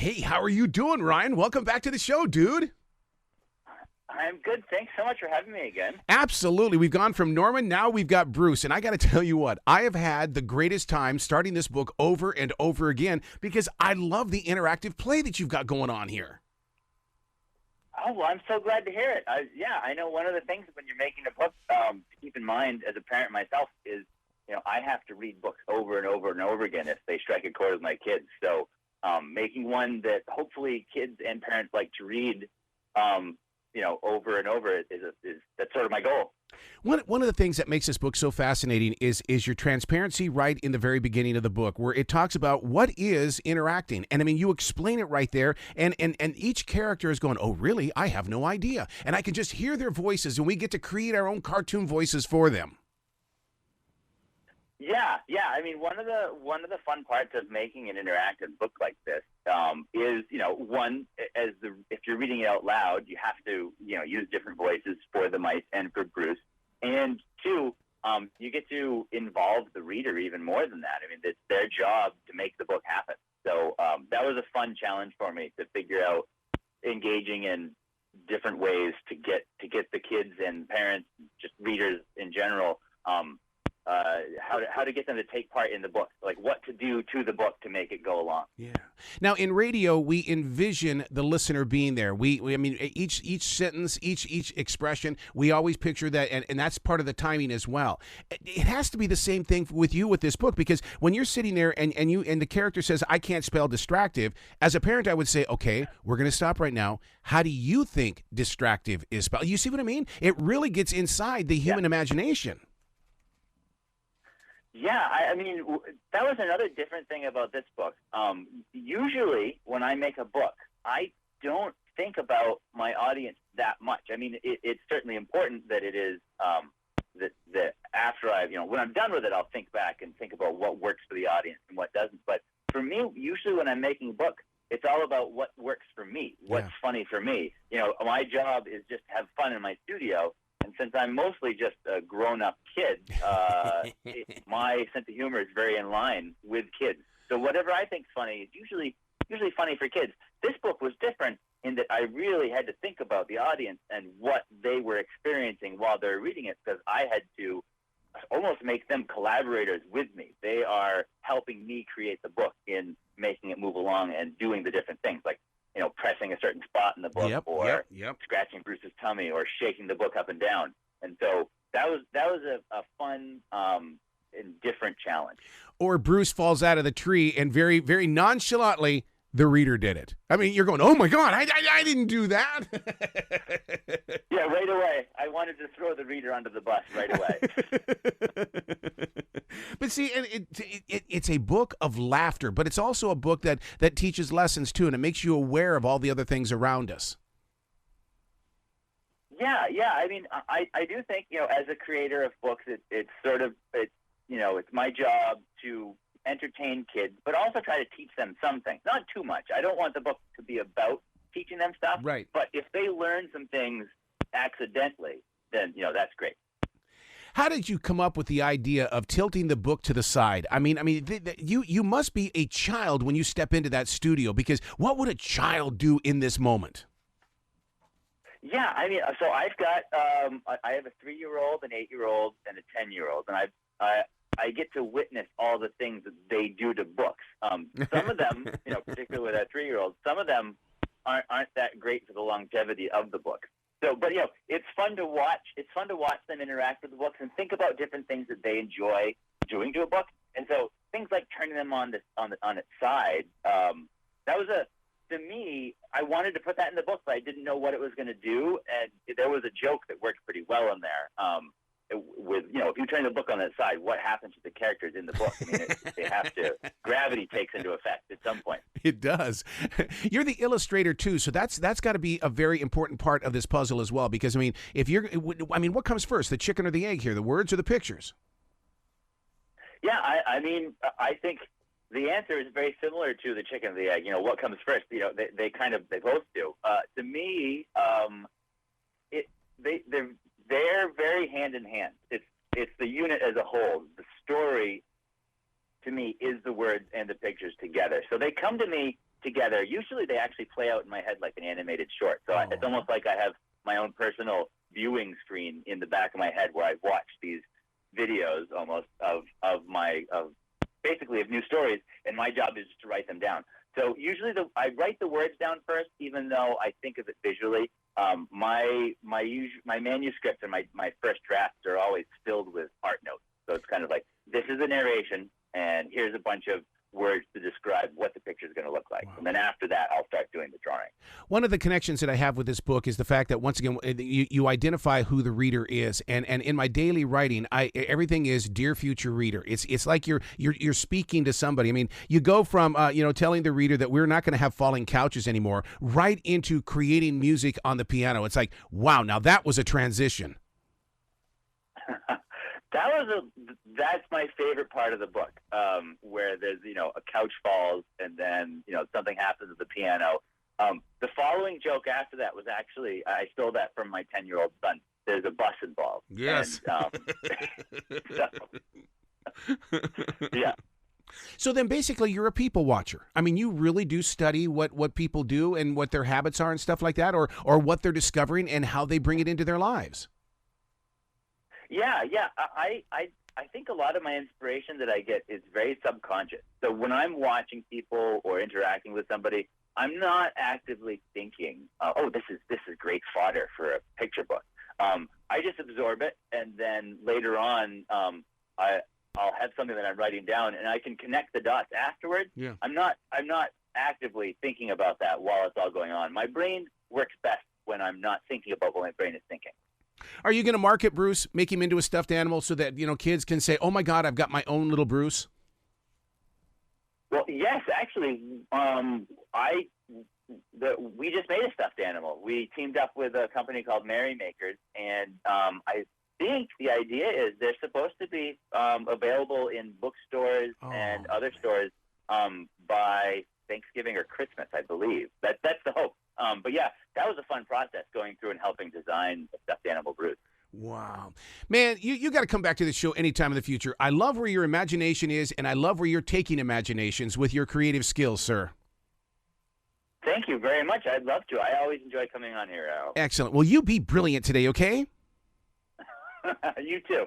Hey, how are you doing, Ryan? Welcome back to the show, dude. I'm good. Thanks so much for having me again. Absolutely. We've gone from Norman, now we've got Bruce. And I got to tell you what, I have had the greatest time starting this book over and over again because I love the interactive play that you've got going on here. Oh, well, I'm so glad to hear it. I know one of the things when you're making a book to keep in mind as a parent myself is, I have to read books over and over and over again if they strike a chord with my kids. So making one that hopefully kids and parents like to read, over and over is that's sort of my goal. One of the things that makes this book so fascinating is your transparency right in the very beginning of the book, where it talks about what is interacting. And I mean, you explain it right there, and each character is going, oh, really? I have no idea. And I can just hear their voices, and we get to create our own cartoon voices for them. Yeah. I mean, one of the fun parts of making an interactive book like this is, one, if you're reading it out loud, you have to, use different voices for the mice and for Bruce. And two, you get to involve the reader even more than that. I mean, it's their job to make the book happen. So that was a fun challenge for me to figure out engaging in different ways to get the kids and parents, just readers in general, how to get them to take part in the book, like what to do to the book to make it go along. Yeah. Now in radio, we envision the listener being there. I mean, each sentence, each expression, we always picture that, and that's part of the timing as well. It has to be the same thing with you with this book, because when you're sitting there and the character says, "I can't spell distractive," as a parent, I would say, "Okay, we're going to stop right now. How do you think distractive is spelled?" You see what I mean? It really gets inside the human imagination. Yeah, I mean, that was another different thing about this book. Usually, when I make a book, I don't think about my audience that much. I mean, it's certainly important that it is that after when I'm done with it, I'll think back and think about what works for the audience and what doesn't. But for me, usually when I'm making a book, it's all about what works for me, what's funny for me. My job is just to have fun in my studio. And since I'm mostly just a grown-up kid, my sense of humor is very in line with kids. So whatever I think is funny is usually funny for kids. This book was different in that I really had to think about the audience and what they were experiencing while they were reading it, because I had to almost make them collaborators with me. They are helping me create the book in making it move along and doing the different things, like pressing a certain spot in the book, or scratching Bruce's tummy, or shaking the book up and down. And so that was a fun and different challenge. Or Bruce falls out of the tree and very, very nonchalantly, the reader did it. I mean, you're going, oh my God, I didn't do that. Yeah, right away. I wanted to throw the reader under the bus right away. But see, it's a book of laughter, but it's also a book that teaches lessons too, and it makes you aware of all the other things around us. Yeah. I mean, I do think, as a creator of books, it's my job to entertain kids, but also try to teach them something. Not too much. I don't want the book to be about teaching them stuff. Right. But if they learn some things accidentally, then, that's great. How did you come up with the idea of tilting the book to the side? I mean, you must be a child when you step into that studio, because what would a child do in this moment? Yeah, I mean, so I've got I have a 3-year-old, an 8-year-old, and a 10-year-old, and I get to witness all the things that they do to books. Some of them, particularly with that 3-year-old, some of them aren't that great for the longevity of the book. So, but it's fun to watch. It's fun to watch them interact with the books and think about different things that they enjoy doing to a book. And so things like turning them on its side. That was to me, I wanted to put that in the book, but I didn't know what it was going to do. And there was a joke that worked pretty well in there. With if you turn the book on its side, what happens to the characters in the book? I mean, they have to. Gravity takes into effect at some point. It does. You're the illustrator too, so that's got to be a very important part of this puzzle as well. Because what comes first, the chicken or the egg here, the words or the pictures? Yeah, I mean, I think the answer is very similar to the chicken or the egg. What comes first? They both do. To me, they're very hand in hand. It's the unit as a whole. The story, to me, is the words and the pictures together. So they come to me together. Usually they actually play out in my head like an animated short. So it's almost like I have my own personal viewing screen in the back of my head where I've watched these videos almost of basically of new stories, and my job is to write them down. So usually I write the words down first, even though I think of it visually. My manuscripts and my first drafts are always filled with art notes. So it's kind of like, this is a narration, and here's a bunch of words to describe what the picture is going to look like. Wow. And then after that, I'll start doing the drawing. One of the connections that I have with this book is the fact that, once again, you identify who the reader is. And in my daily writing, everything is dear future reader. It's like you're speaking to somebody. I mean, you go from telling the reader that we're not going to have falling couches anymore, right into creating music on the piano. It's like, wow, now that was a transition. That's my favorite part of the book, where there's, a couch falls and then, something happens at the piano. The following joke after that was actually, I stole that from my 10-year-old son. There's a bus involved. Yes. And, yeah. So then basically you're a people watcher. I mean, you really do study what people do and what their habits are and stuff like that, or what they're discovering and how they bring it into their lives. Yeah. I think a lot of my inspiration that I get is very subconscious. So when I'm watching people or interacting with somebody, I'm not actively thinking, this is great fodder for a picture book. I just absorb it, and then later on, I'll have something that I'm writing down, and I can connect the dots afterwards. Yeah. I'm not actively thinking about that while it's all going on. My brain works best when I'm not thinking about what my brain is thinking. Are you going to market Bruce, make him into a stuffed animal so that, kids can say, oh, my God, I've got my own little Bruce? Well, yes, actually, we just made a stuffed animal. We teamed up with a company called Merrymakers, and I think the idea is they're supposed to be available in bookstores and other stores by Thanksgiving or Christmas, I believe. That's the hope. But yeah, that was a fun process, going through and helping design a stuffed animal Bruce. Wow. Man, you got to come back to the show anytime in the future. I love where your imagination is, and I love where you're taking imaginations with your creative skills, sir. Thank you very much. I'd love to. I always enjoy coming on here, Al. Excellent. Well, you be brilliant today, okay? You too.